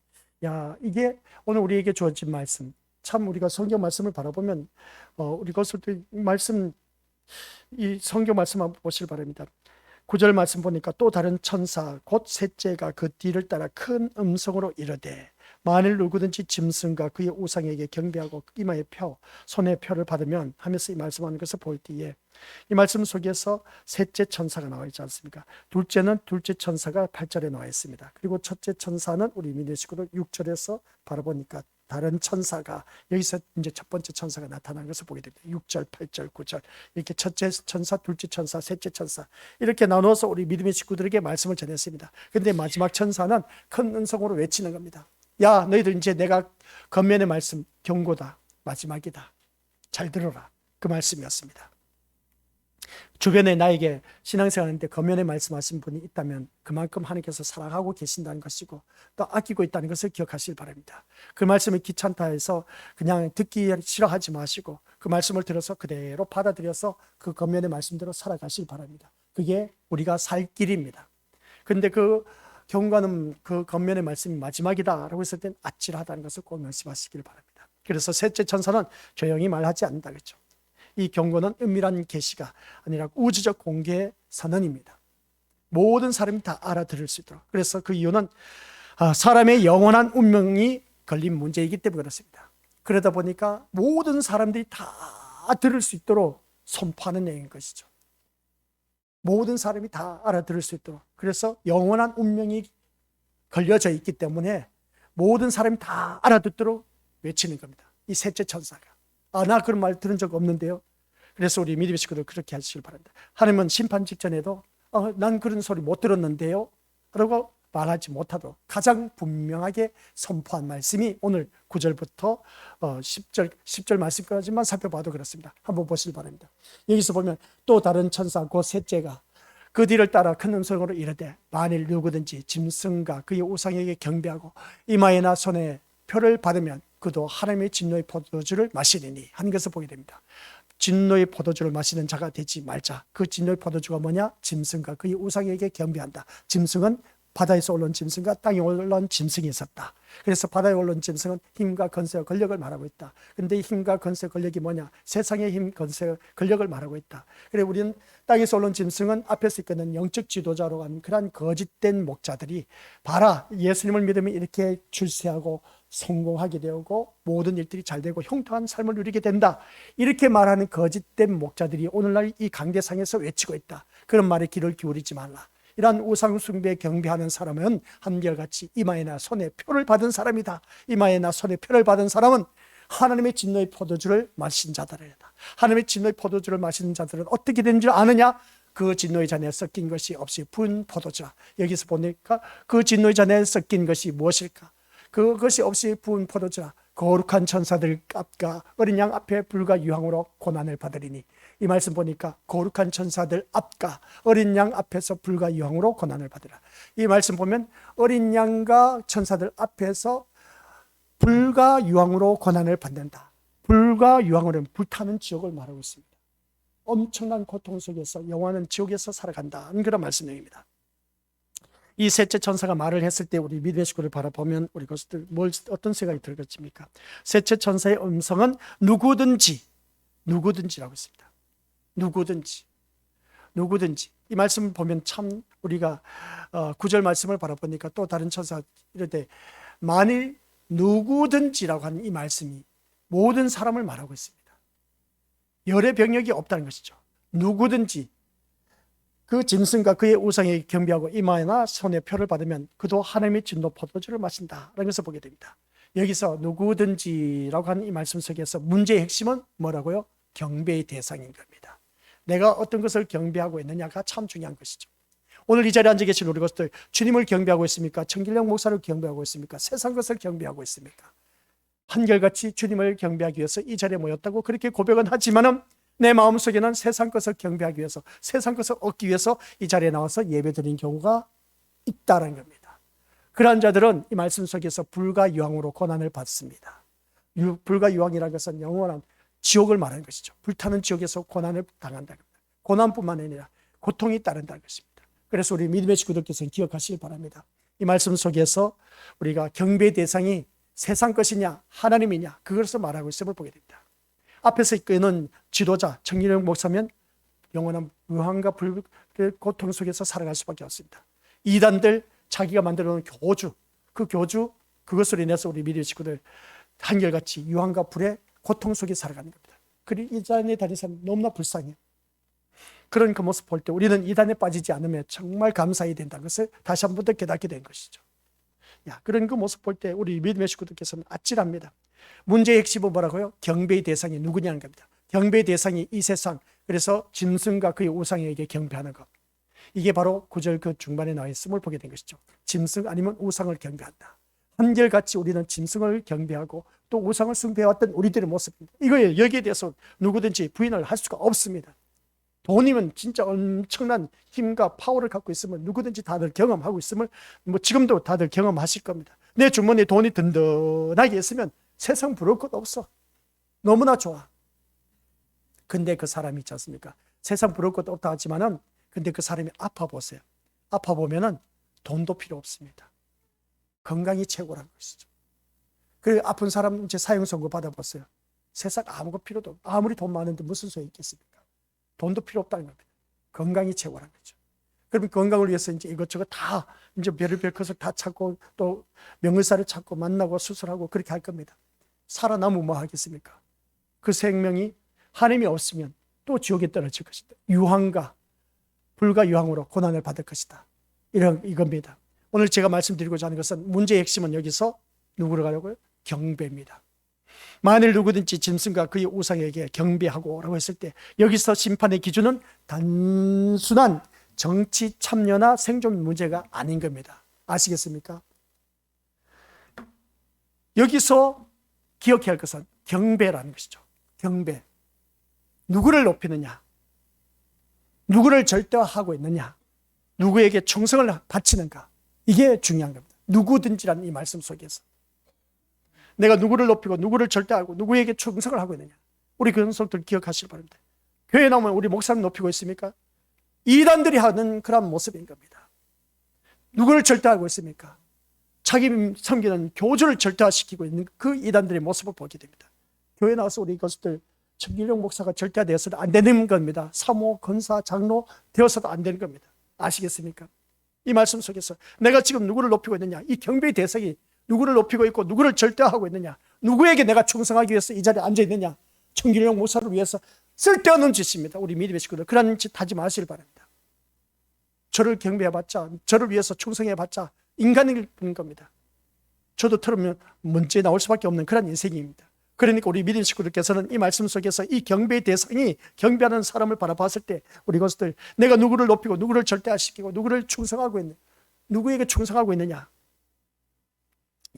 이게 오늘 우리에게 주어진 말씀 참 우리가 성경 말씀을 바라보면 우리 것들 말씀 이 성경 말씀 한번 보시길 바랍니다. 9절 말씀 보니까 또 다른 천사 곧 셋째가 그 뒤를 따라 큰 음성으로 이르되 만일 누구든지 짐승과 그의 우상에게 경배하고 이마에 표 손에 표를 받으면 하면서 이 말씀하는 것을 볼 때에 이 말씀 속에서 셋째 천사가 나와 있지 않습니까? 둘째는 둘째 천사가 8절에 나와 있습니다. 그리고 첫째 천사는 우리 믿는 식구들 6절에서 바라보니까 다른 천사가 여기서 이제 첫 번째 천사가 나타난 것을 보게 됩니다. 6절, 8절, 9절 이렇게 첫째 천사, 둘째 천사, 셋째 천사 이렇게 나누어서 우리 믿음의 식구들에게 말씀을 전했습니다. 그런데 마지막 천사는 큰 음성으로 외치는 겁니다. 야 너희들 이제 내가 건면의 말씀 경고다. 마지막이다. 잘 들어라. 그 말씀이었습니다. 주변에 나에게 신앙생활하는데 겉면에 말씀하신 분이 있다면 그만큼 하나님께서 사랑하고 계신다는 것이고 또 아끼고 있다는 것을 기억하시길 바랍니다. 그 말씀이 귀찮다 해서 그냥 듣기 싫어하지 마시고 그 말씀을 들어서 그대로 받아들여서 그 겉면의 말씀대로 살아가시길 바랍니다. 그게 우리가 살 길입니다. 그런데 그 경과는 그 겉면의 말씀이 마지막이다라고 했을 땐 아찔하다는 것을 꼭 명심하시길 바랍니다. 그래서 셋째 천사는 조용히 말하지 않는다 그랬죠. 이 경고는 은밀한 계시가 아니라 우주적 공개 선언입니다. 모든 사람이 다 알아들을 수 있도록. 그래서 그 이유는 사람의 영원한 운명이 걸린 문제이기 때문에 그렇습니다. 그러다 보니까 모든 사람들이 다 들을 수 있도록 선포하는 내용인 것이죠. 모든 사람이 다 알아들을 수 있도록. 그래서 영원한 운명이 걸려져 있기 때문에 모든 사람이 다 알아듣도록 외치는 겁니다. 이 셋째 천사가. 나 그런 말 들은 적 없는데요. 그래서 우리 믿음의 식구들 그렇게 하시길 바랍니다. 하나님은 심판 직전에도 난 그런 소리 못 들었는데요 라고 말하지 못하도록 가장 분명하게 선포한 말씀이 오늘 9절부터 10절 말씀까지만 살펴봐도 그렇습니다. 한번 보시기 바랍니다. 여기서 보면 또 다른 천사 곧 셋째가 그 뒤를 따라 큰 음성으로 이르되 만일 누구든지 짐승과 그의 우상에게 경배하고 이마에나 손에 표를 받으면 그도 하나님의 진노의 포도주를 마시리니 하는 것을 보게 됩니다. 진노의 포도주를 마시는 자가 되지 말자. 그 진노의 포도주가 뭐냐? 짐승과 그의 우상에게 경배한다. 짐승은 바다에서 올라온 짐승과 땅에 올라온 짐승이 있었다. 그래서 바다에 올라온 짐승은 힘과 건세와 권력을 말하고 있다. 그런데 힘과 건세 권력이 뭐냐? 세상의 힘, 건세, 권력을 말하고 있다. 그래 우리는 땅에서 올라온 짐승은 앞에서 이끄는 영적 지도자로 하는 그러한 거짓된 목자들이 봐라 예수님을 믿으면 이렇게 출세하고 성공하게 되고 모든 일들이 잘 되고 형통한 삶을 누리게 된다. 이렇게 말하는 거짓된 목자들이 오늘날 이 강대상에서 외치고 있다. 그런 말에 귀를 기울이지 말라. 이러한 우상 숭배에 경배하는 사람은 한결같이 이마에나 손에 표를 받은 사람이다. 이마에나 손에 표를 받은 사람은 하나님의 진노의 포도주를 마신 자들이다. 하나님의 진노의 포도주를 마시는 자들은 어떻게 되는 줄 아느냐? 그 진노의 잔에 섞인 것이 없이 부은 포도주라. 여기서 보니까 그 진노의 잔에 섞인 것이 무엇일까? 그것이 없이 부은 포도주라. 거룩한 천사들 앞과 어린 양 앞에 불과 유황으로 고난을 받으리니. 이 말씀 보니까 거룩한 천사들 앞과 어린 양 앞에서 불과 유황으로 고난을 받으라. 이 말씀 보면 어린 양과 천사들 앞에서 불과 유황으로 고난을 받는다. 불과 유황으로는 불타는 지옥을 말하고 있습니다. 엄청난 고통 속에서 영원한 지옥에서 살아간다는 그런 말씀 내용입니다. 이 셋째 천사가 말을 했을 때 우리 믿음의 식구를 바라보면 우리 것들 어떤 생각이 들겠습니까? 셋째 천사의 음성은 누구든지라고 했습니다. 누구든지 이 말씀을 보면 참 우리가 9절 말씀을 바라보니까 또 다른 천사 이럴 때 만일 누구든지라고 하는 이 말씀이 모든 사람을 말하고 있습니다. 열의 병역이 없다는 것이죠. 누구든지 그 짐승과 그의 우상에게 경배하고 이마에나 손에 표를 받으면 그도 하나님의 진노 포도주를 마신다라는 것을 보게 됩니다. 여기서 누구든지라고 하는 이 말씀 속에서 문제의 핵심은 뭐라고요? 경배의 대상인 겁니다. 내가 어떤 것을 경배하고 있느냐가 참 중요한 것이죠. 오늘 이 자리에 앉아 계신 우리 것들 주님을 경배하고 있습니까? 청길령 목사를 경배하고 있습니까? 세상 것을 경배하고 있습니까? 한결같이 주님을 경배하기 위해서 이 자리에 모였다고 그렇게 고백은 하지만은 내 마음속에는 세상 것을 경배하기 위해서 세상 것을 얻기 위해서 이 자리에 나와서 예배드리는 경우가 있다는 겁니다. 그러한 자들은 이 말씀 속에서 불과 유황으로 고난을 받습니다. 불과 유황이라는 것은 영원한 지옥을 말하는 것이죠. 불타는 지옥에서 고난을 당한다는 겁니다. 고난뿐만 아니라 고통이 따른다는 것입니다. 그래서 우리 믿음의 식구들께서는 기억하시길 바랍니다. 이 말씀 속에서 우리가 경배 대상이 세상 것이냐 하나님이냐 그것을 말하고 있음을 보게 됩니다. 앞에서 이끄는 지도자 정일영 목사면 영원한 무한과 불 고통 속에서 살아갈 수밖에 없습니다. 이단들 자기가 만들어 놓은 교주 그것으로 인해서 우리 믿음의 식구들 한결같이 유황과 불의 고통 속에 살아가는 겁니다. 그리고 이단에 다니는 사람 너무나 불쌍해요. 그런 그 모습 볼 때 우리는 이단에 빠지지 않으면 정말 감사해야 된다는 것을 다시 한 번 더 깨닫게 된 것이죠. 그런 그 모습 볼 때 우리 믿음의 식구들께서는 아찔합니다. 문제의 핵심은 뭐라고요? 경배의 대상이 누구냐는 겁니다. 경배의 대상이 이 세상, 그래서 짐승과 그의 우상에게 경배하는 것. 이게 바로 9절 그 중반에 나와 있음을 보게 된 것이죠. 짐승 아니면 우상을 경배한다. 한결같이 우리는 짐승을 경배하고 또 우상을 숭배해왔던 우리들의 모습입니다. 이거예요. 여기에 대해서 누구든지 부인을 할 수가 없습니다. 돈이면 진짜 엄청난 힘과 파워를 갖고 있으면 누구든지 다들 경험하고 있음을 뭐 지금도 다들 경험하실 겁니다. 내 주머니에 돈이 든든하게 있으면 세상 부러울 것 없어. 너무나 좋아. 근데 그 사람이 있지 않습니까? 세상 부러울 것도 없다 하지만은 근데 그 사람이 아파 보세요. 아파 보면은 돈도 필요 없습니다. 건강이 최고라는 것이죠. 그 아픈 사람 이제 사형 선고 받아보세요. 세상 아무것도 필요도 없고 아무리 돈 많은데 무슨 소용이 있겠습니까? 돈도 필요 없다는 겁니다. 건강이 최고라는 거죠. 그러면 건강을 위해서 이제 이것저것 다 이제 별의별 것을 다 찾고 또 명의사를 찾고 만나고 수술하고 그렇게 할 겁니다. 살아남으면 뭐 하겠습니까? 그 생명이 하나님이 없으면 또 지옥에 떨어질 것이다. 유황과 불과 유황으로 고난을 받을 것이다. 이겁니다. 오늘 제가 말씀드리고자 하는 것은 문제의 핵심은 여기서 누구를 가려고요? 경배입니다. 만일 누구든지 짐승과 그의 우상에게 경배하고 라고 했을 때 여기서 심판의 기준은 단순한 정치 참여나 생존 문제가 아닌 겁니다. 아시겠습니까? 여기서 기억해야 할 것은 경배라는 것이죠. 경배. 누구를 높이느냐? 누구를 절대화하고 있느냐? 누구에게 충성을 바치는가? 이게 중요한 겁니다. 누구든지라는 이 말씀 속에서 내가 누구를 높이고 누구를 절대하고 누구에게 충성을 하고 있느냐? 우리 그런 것들 기억하시기 바랍니다. 교회 나오면 우리 목사님 높이고 있습니까? 이단들이 하는 그런 모습인 겁니다. 누구를 절대하고 있습니까? 자기 섬기는 교주를 절대화시키고 있는 그 이단들의 모습을 보게 됩니다. 교회 나와서 우리 것들 정길용 목사가 절대화되어서도 안 되는 겁니다. 사모, 권사, 장로 되어서도 안 되는 겁니다. 아시겠습니까? 이 말씀 속에서 내가 지금 누구를 높이고 있느냐? 이 경배의 대상이 누구를 높이고 있고 누구를 절대화하고 있느냐? 누구에게 내가 충성하기 위해서 이 자리에 앉아 있느냐? 정길용 목사를 위해서 쓸데없는 짓입니다. 우리 믿음의 식구들 그런 짓 하지 마시길 바랍니다. 저를 경배해봤자, 저를 위해서 충성해봤자 인간일 뿐인 겁니다. 저도 들으면 문제 나올 수밖에 없는 그런 인생입니다. 그러니까 우리 믿음 식구들께서는 이 말씀 속에서 이 경배의 대상이 경배하는 사람을 바라봤을 때 우리 것들 내가 누구를 높이고 누구를 절대화시키고 누구를 충성하고 있느냐, 누구에게 충성하고 있느냐,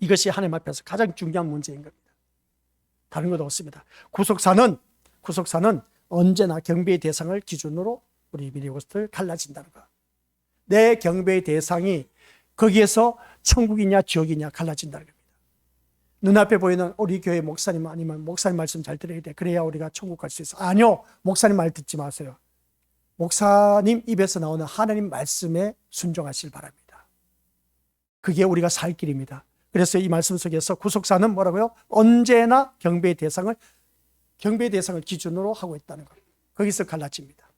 이것이 하나님 앞에서 가장 중요한 문제인 겁니다. 다른 것 없습니다. 구속사는 언제나 경배의 대상을 기준으로 우리 믿음의 것들 갈라진다는 것. 내 경배의 대상이 거기에서 천국이냐 지옥이냐 갈라진다는 겁니다. 눈앞에 보이는 우리 교회 목사님 아니면 목사님 말씀 잘 들어야 돼. 그래야 우리가 천국 갈 수 있어. 아니요. 목사님 말 듣지 마세요. 목사님 입에서 나오는 하나님 말씀에 순종하시길 바랍니다. 그게 우리가 살 길입니다. 그래서 이 말씀 속에서 구속사는 뭐라고요? 언제나 경배의 대상을 기준으로 하고 있다는 것. 거기서 갈라집니다.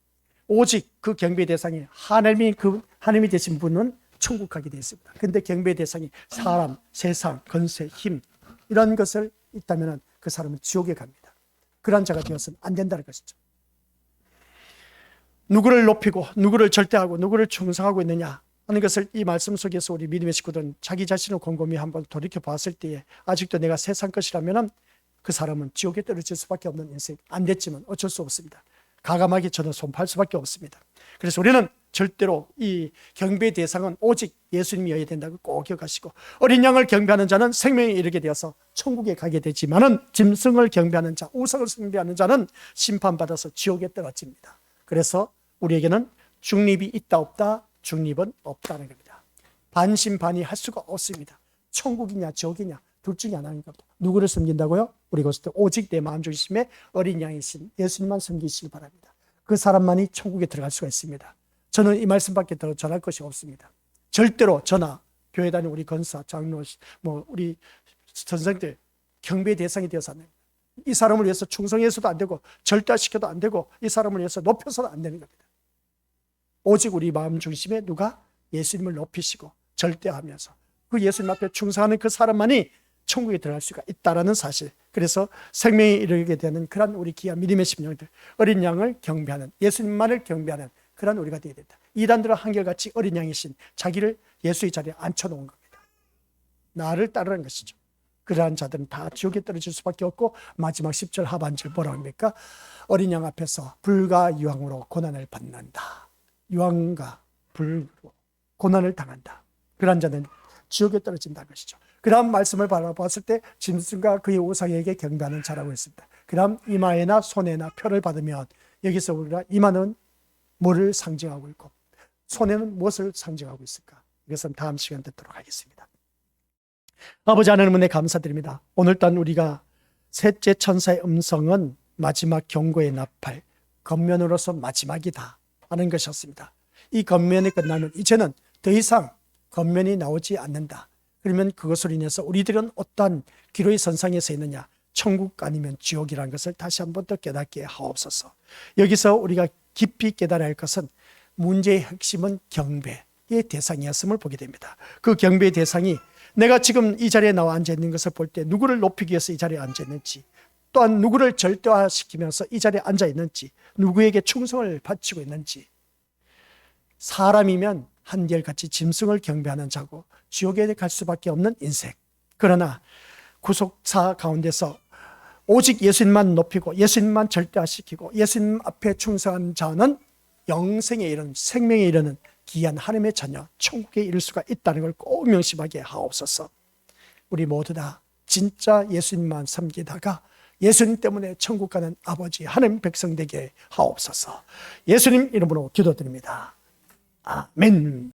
오직 그 경배의 대상이 하나님이 되신 분은 천국 가게 되어 있습니다. 그런데 경배의 대상이 사람, 세상, 권세, 힘 이런 것을 있다면 그 사람은 지옥에 갑니다. 그러한 자가 되어서는 안 된다는 것이죠. 누구를 높이고 누구를 절대하고 누구를 충성하고 있느냐 하는 것을 이 말씀 속에서 우리 믿음의 식구들은 자기 자신을 곰곰이 한번 돌이켜 봤을 때에 아직도 내가 세상 것이라면 그 사람은 지옥에 떨어질 수밖에 없는 인생. 안 됐지만 어쩔 수 없습니다. 가감하게 저는 손팔 수밖에 없습니다. 그래서 우리는 절대로 이 경배의 대상은 오직 예수님이어야 된다고 꼭 기억하시고, 어린 양을 경배하는 자는 생명에 이르게 되어서 천국에 가게 되지만은 짐승을 경배하는 자, 우상을 숭배하는 자는 심판받아서 지옥에 떨어집니다. 그래서 우리에게는 중립이 있다 없다? 중립은 없다는 겁니다. 반신반의 할 수가 없습니다. 천국이냐 지옥이냐 둘 중에 하나인 겁니다. 누구를 섬긴다고요? 우리 것을 오직 내 마음 중심에 어린 양이신 예수님만 섬기시기 바랍니다. 그 사람만이 천국에 들어갈 수가 있습니다. 저는 이 말씀밖에 더 전할 것이 없습니다. 절대로 저나 교회 다니는 우리 권사, 장로, 우리 선생들 경배의 대상이 되어서 안 됩니다. 이 사람을 위해서 충성해서도 안 되고 절대시켜도 안 되고 이 사람을 위해서 높여서도 안 되는 겁니다. 오직 우리 마음 중심에 누가 예수님을 높이시고 절대하면서 그 예수님 앞에 충성하는 그 사람만이 천국에 들어갈 수가 있다는 사실. 그래서 생명에 이르게 되는 그런 우리 귀한 믿음의 심령들, 어린 양을 경배하는, 예수님만을 경배하는 그런 우리가 되어야 된다. 이단들은 한결같이 어린 양이신 자기를 예수의 자리에 앉혀놓은 겁니다. 나를 따르는 것이죠. 그러한 자들은 다 지옥에 떨어질 수밖에 없고, 마지막 10절 하반절 뭐라고 합니까? 어린 양 앞에서 불과 유황으로 고난을 받는다. 유황과 불로 고난을 당한다. 그러한 자는 지옥에 떨어진다는 것이죠. 그 다음 말씀을 바라봤을 때 짐승과 그의 우상에게 경배하는 자라고 했습니다. 그 다음 이마에나 손에나 표를 받으면, 여기서 우리가 이마는 뭐를 상징하고 있고 손에는 무엇을 상징하고 있을까? 이것은 다음 시간 듣도록 하겠습니다. 아버지 하나님 은혜 감사드립니다. 오늘따라 우리가 셋째 천사의 음성은 마지막 경고의 나팔, 권면으로서 마지막이다 하는 것이었습니다. 이 권면이 끝나면 이제는 더 이상 권면이 나오지 않는다. 그러면 그것으로 인해서 우리들은 어떠한 기로의 선상에 서 있느냐? 천국 아니면 지옥이라는 것을 다시 한 번 더 깨닫게 하옵소서. 여기서 우리가 깊이 깨달아야 할 것은 문제의 핵심은 경배의 대상이었음을 보게 됩니다. 그 경배의 대상이 내가 지금 이 자리에 나와 앉아 있는 것을 볼 때 누구를 높이기 위해서 이 자리에 앉아 있는지, 또한 누구를 절대화시키면서 이 자리에 앉아 있는지, 누구에게 충성을 바치고 있는지. 사람이면 한결같이 짐승을 경배하는 자고 지옥에 갈 수밖에 없는 인생. 그러나 구속사 가운데서 오직 예수님만 높이고 예수님만 절대화시키고 예수님 앞에 충성한 자는 영생에 이르는, 생명에 이르는 귀한 하나님의 자녀, 천국에 이를 수가 있다는 걸 꼭 명심하게 하옵소서. 우리 모두 다 진짜 예수님만 섬기다가 예수님 때문에 천국 가는 아버지 하나님 백성 되게 하옵소서. 예수님 이름으로 기도드립니다. 아멘.